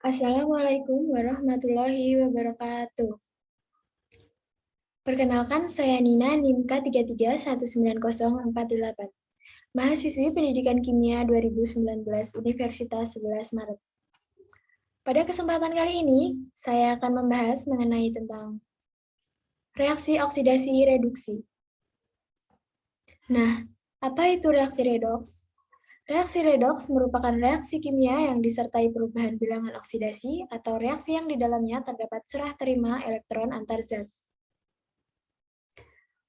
Assalamualaikum warahmatullahi wabarakatuh. Perkenalkan, saya Nina, NIM K33190448, mahasiswi Pendidikan Kimia 2019 Universitas 11 Maret. Pada kesempatan kali ini, saya akan membahas mengenai tentang reaksi oksidasi reduksi. Nah, apa itu reaksi redoks? Reaksi redoks merupakan reaksi kimia yang disertai perubahan bilangan oksidasi atau reaksi yang di dalamnya terdapat serah terima elektron antar zat.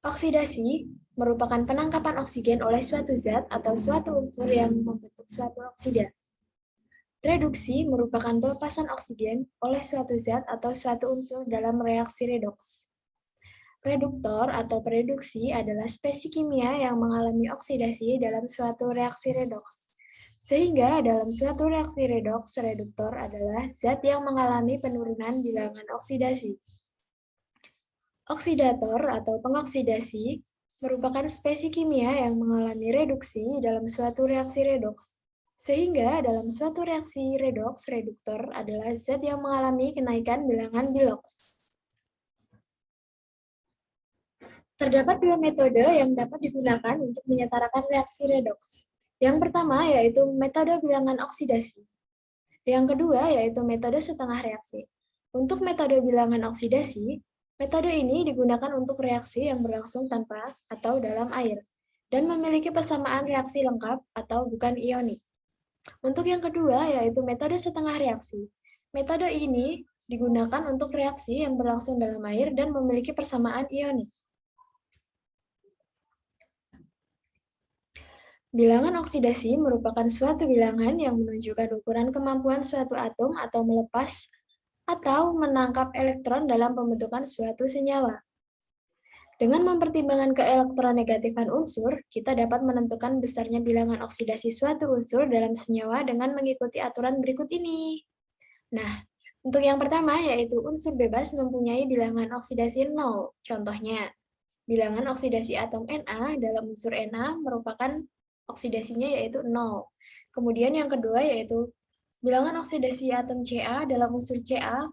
Oksidasi merupakan penangkapan oksigen oleh suatu zat atau suatu unsur yang membentuk suatu oksida. Reduksi merupakan pelepasan oksigen oleh suatu zat atau suatu unsur dalam reaksi redoks. Reduktor atau pereduksi adalah spesies kimia yang mengalami oksidasi dalam suatu reaksi redoks. Sehingga dalam suatu reaksi redoks, reduktor adalah zat yang mengalami penurunan bilangan oksidasi. Oksidator atau pengoksidasi merupakan spesies kimia yang mengalami reduksi dalam suatu reaksi redoks. Sehingga dalam suatu reaksi redoks, reduktor adalah zat yang mengalami kenaikan bilangan biloks. Terdapat dua metode yang dapat digunakan untuk menyetarakan reaksi redoks. Yang pertama yaitu metode bilangan oksidasi. Yang kedua yaitu metode setengah reaksi. Untuk metode bilangan oksidasi, metode ini digunakan untuk reaksi yang berlangsung tanpa atau dalam air, dan memiliki persamaan reaksi lengkap atau bukan ionik. Untuk yang kedua, yaitu metode setengah reaksi. Metode ini digunakan untuk reaksi yang berlangsung dalam air dan memiliki persamaan ionik. Bilangan oksidasi merupakan suatu bilangan yang menunjukkan ukuran kemampuan suatu atom atau melepas atau menangkap elektron dalam pembentukan suatu senyawa. Dengan mempertimbangkan keelektronegatifan unsur, kita dapat menentukan besarnya bilangan oksidasi suatu unsur dalam senyawa dengan mengikuti aturan berikut ini. Nah, untuk yang pertama yaitu unsur bebas mempunyai bilangan oksidasi 0. Contohnya, bilangan oksidasi atom Na dalam unsur Na merupakan oksidasinya yaitu 0. Kemudian yang kedua yaitu bilangan oksidasi atom Ca dalam unsur Ca,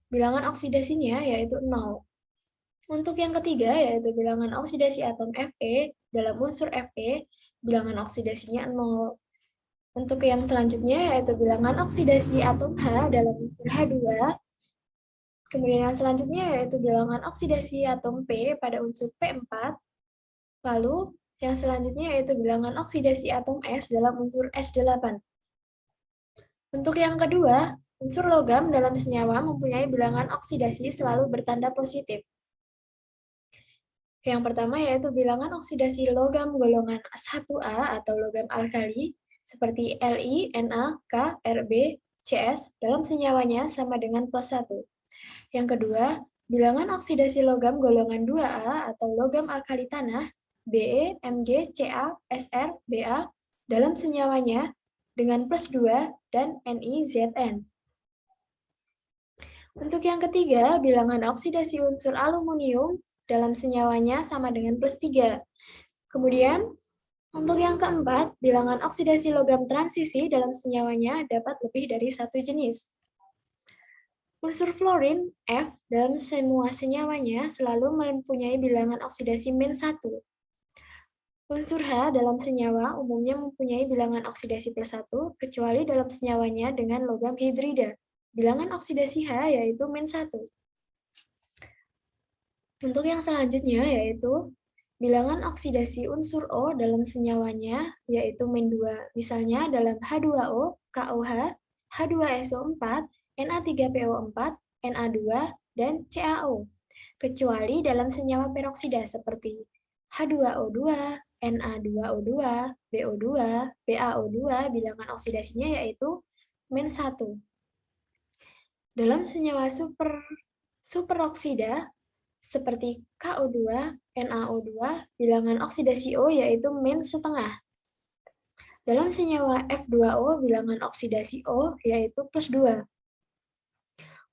bilangan oksidasinya yaitu 0. Untuk yang ketiga yaitu bilangan oksidasi atom Fe dalam unsur Fe, bilangan oksidasinya 0. Untuk yang selanjutnya yaitu bilangan oksidasi atom H dalam unsur H2, kemudian yang selanjutnya yaitu bilangan oksidasi atom P pada unsur P4, lalu yang selanjutnya yaitu bilangan oksidasi atom S dalam unsur S8. Untuk yang kedua, unsur logam dalam senyawa mempunyai bilangan oksidasi selalu bertanda positif. Yang pertama yaitu bilangan oksidasi logam golongan 1A atau logam alkali, seperti Li, Na, K, Rb, Cs dalam senyawanya sama dengan +1. Yang kedua, bilangan oksidasi logam golongan 2A atau logam alkali tanah, Be, Mg, Ca, Sr, Ba, dalam senyawanya dengan +2 dan NiZn. Untuk yang ketiga, bilangan oksidasi unsur aluminium dalam senyawanya sama dengan +3. Kemudian, untuk yang keempat, bilangan oksidasi logam transisi dalam senyawanya dapat lebih dari satu jenis. Unsur fluorin, F, dalam semua senyawanya selalu mempunyai bilangan oksidasi -1. Unsur H dalam senyawa umumnya mempunyai bilangan oksidasi +1, kecuali dalam senyawanya dengan logam hidrida. Bilangan oksidasi H yaitu -1. Untuk yang selanjutnya yaitu bilangan oksidasi unsur O dalam senyawanya yaitu -2. Misalnya dalam H2O, KOH, H2SO4, Na3PO4, Na2, dan CaO. Kecuali dalam senyawa peroksida seperti H2O2, Na2O2, BO2, BaO2, bilangan oksidasinya yaitu -1. Dalam senyawa superoksida seperti KO2, NaO2, bilangan oksidasi O yaitu -1. Dalam senyawa F2O, bilangan oksidasi O yaitu +2.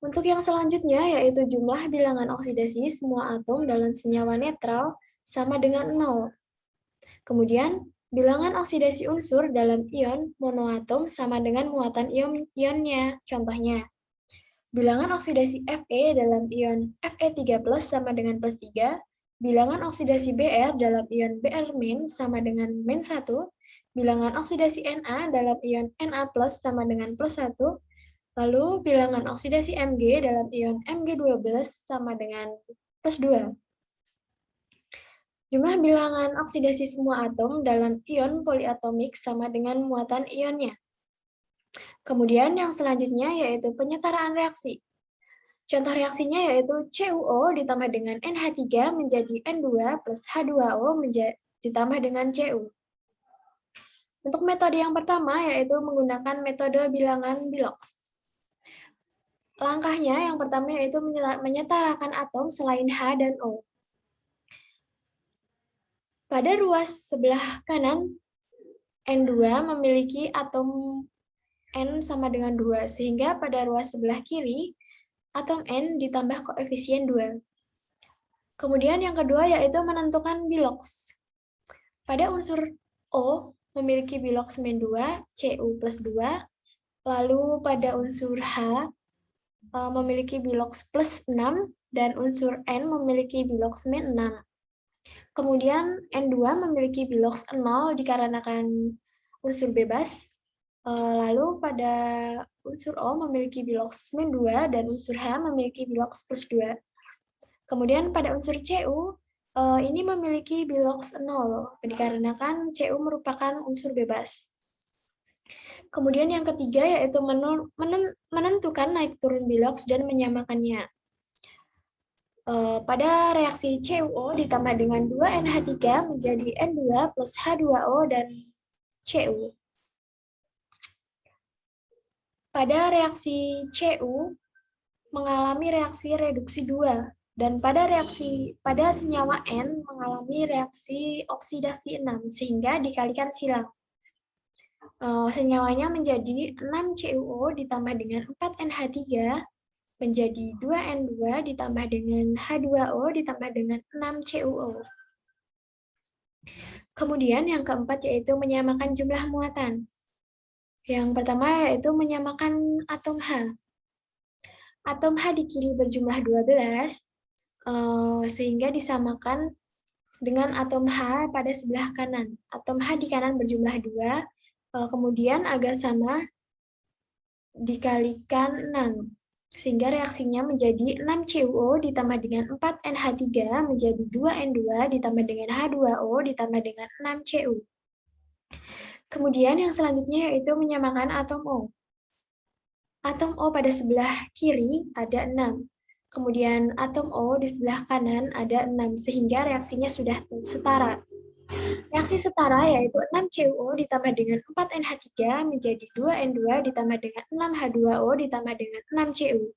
Untuk yang selanjutnya yaitu jumlah bilangan oksidasi semua atom dalam senyawa netral sama dengan 0. Kemudian, Bilangan oksidasi unsur dalam ion monoatom sama dengan muatan ionnya. Contohnya, bilangan oksidasi Fe dalam ion Fe3+ sama dengan +3, bilangan oksidasi Br dalam ion Br- sama dengan -1, bilangan oksidasi Na dalam ion Na+ sama dengan +1, lalu bilangan oksidasi Mg dalam ion Mg12 sama dengan +2. Jumlah bilangan oksidasi semua atom dalam ion poliatomik sama dengan muatan ionnya. Kemudian yang selanjutnya yaitu penyetaraan reaksi. Contoh reaksinya yaitu CuO ditambah dengan NH3 menjadi N2 plus H2O ditambah dengan Cu. Untuk metode yang pertama yaitu menggunakan metode bilangan Bilox. Langkahnya yang pertama yaitu menyetarakan atom selain H dan O. Pada ruas sebelah kanan, N2 memiliki atom N sama dengan 2, sehingga pada ruas sebelah kiri, atom N ditambah koefisien 2. Kemudian yang kedua yaitu menentukan bilox. Pada unsur O memiliki bilox -2, Cu plus 2, lalu pada unsur H memiliki bilox plus 6, dan unsur N memiliki bilox -6. Kemudian N2 memiliki bilox 0 dikarenakan unsur bebas. Lalu pada unsur O memiliki bilox -2 dan unsur H memiliki bilox plus 2. Kemudian pada unsur Cu ini memiliki bilox 0 dikarenakan Cu merupakan unsur bebas. Kemudian yang ketiga yaitu menentukan naik turun bilox dan menyamakannya. Pada reaksi CuO ditambah dengan 2NH3 menjadi N2 plus H2O dan Cu. Pada reaksi Cu mengalami reaksi reduksi 2, dan pada senyawa N mengalami reaksi oksidasi 6, sehingga dikalikan silang. Senyawanya menjadi 6CuO ditambah dengan 4NH3 menjadi 2N2 ditambah dengan H2O ditambah dengan 6CuO. Kemudian yang keempat yaitu menyamakan jumlah muatan. Yang pertama yaitu menyamakan atom H. Atom H di kiri berjumlah 12, sehingga disamakan dengan atom H pada sebelah kanan. Atom H di kanan berjumlah 2, kemudian agak sama dikalikan 6. Sehingga reaksinya menjadi 6CuO ditambah dengan 4NH3 menjadi 2N2 ditambah dengan H2O ditambah dengan 6Cu. Kemudian yang selanjutnya yaitu menyamakan atom O. Atom O pada sebelah kiri ada 6. Kemudian atom O di sebelah kanan ada 6, sehingga reaksinya sudah setara. Reaksi setara yaitu 6CuO ditambah dengan 4NH3 menjadi 2N2 ditambah dengan 6H2O ditambah dengan 6Cu.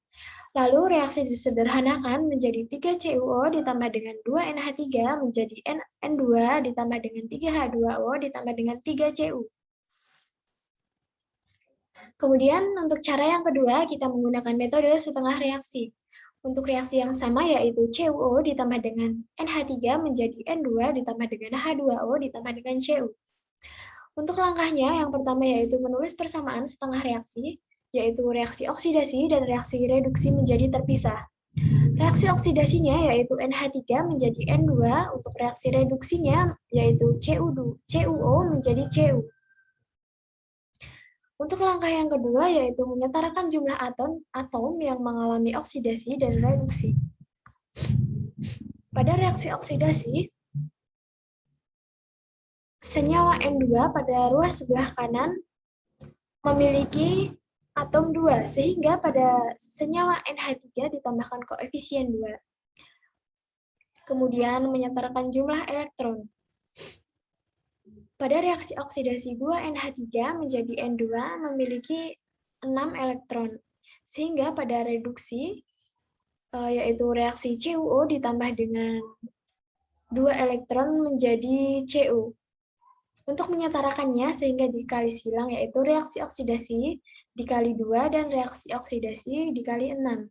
Lalu reaksi disederhanakan menjadi 3CuO ditambah dengan 2NH3 menjadi N2 ditambah dengan 3H2O ditambah dengan 3Cu. Kemudian untuk cara yang kedua kita menggunakan metode setengah reaksi. Untuk reaksi yang sama yaitu CuO ditambah dengan NH3 menjadi N2 ditambah dengan H2O ditambah dengan Cu. Untuk langkahnya yang pertama yaitu menulis persamaan setengah reaksi, yaitu reaksi oksidasi dan reaksi reduksi menjadi terpisah. Reaksi oksidasinya yaitu NH3 menjadi N2, untuk reaksi reduksinya yaitu CuO menjadi Cu. Untuk langkah yang kedua yaitu menyetarakan jumlah atom yang mengalami oksidasi dan reduksi. Pada reaksi oksidasi, senyawa N2 pada ruas sebelah kanan memiliki atom 2, sehingga pada senyawa NH3 ditambahkan koefisien 2. Kemudian menyetarakan jumlah elektron. Pada reaksi oksidasi 2NH3 menjadi N2 memiliki 6 elektron, sehingga pada reduksi, yaitu reaksi CuO ditambah dengan 2 elektron menjadi Cu. Untuk menyetarakannya sehingga dikali silang, yaitu reaksi oksidasi dikali 2 dan reaksi oksidasi dikali 6.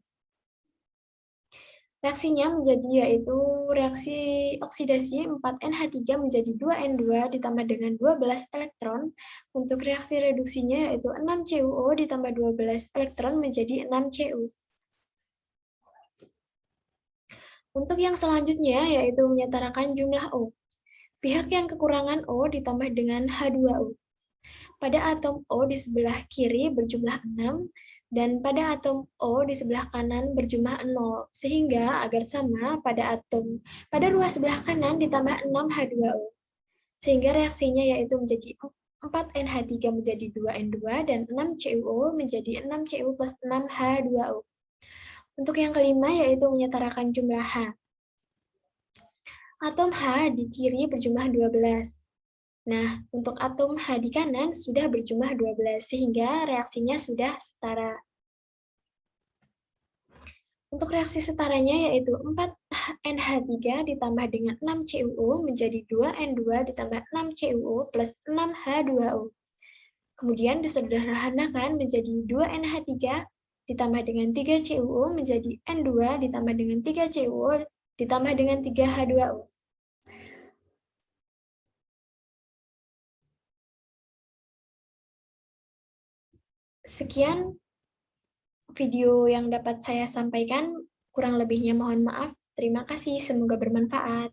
Reaksinya menjadi yaitu reaksi oksidasi 4NH3 menjadi 2N2 ditambah dengan 12 elektron. Untuk reaksi reduksinya yaitu 6CuO ditambah 12 elektron menjadi 6Cu. Untuk yang selanjutnya yaitu menyetarakan jumlah O. Pihak yang kekurangan O ditambah dengan H2O. Pada atom O di sebelah kiri berjumlah 6, dan pada atom O di sebelah kanan berjumlah 0. Sehingga agar sama pada ruas sebelah kanan ditambah 6H2O. Sehingga reaksinya yaitu menjadi 4NH3 menjadi 2N2 dan 6CuO menjadi 6Cu plus 6H2O. Untuk yang kelima yaitu menyetarakan jumlah H. Atom H di kiri berjumlah 12. Nah, untuk atom H di kanan sudah berjumlah 12, sehingga reaksinya sudah setara. Untuk reaksi setaranya yaitu 4NH3 ditambah dengan 6CuO menjadi 2N2 ditambah 6CuO plus 6H2O. Kemudian disederhanakan menjadi 2NH3 ditambah dengan 3CuO menjadi N2 ditambah dengan 3CuO ditambah dengan 3H2O. Sekian video yang dapat saya sampaikan, kurang lebihnya mohon maaf. Terima kasih, semoga bermanfaat.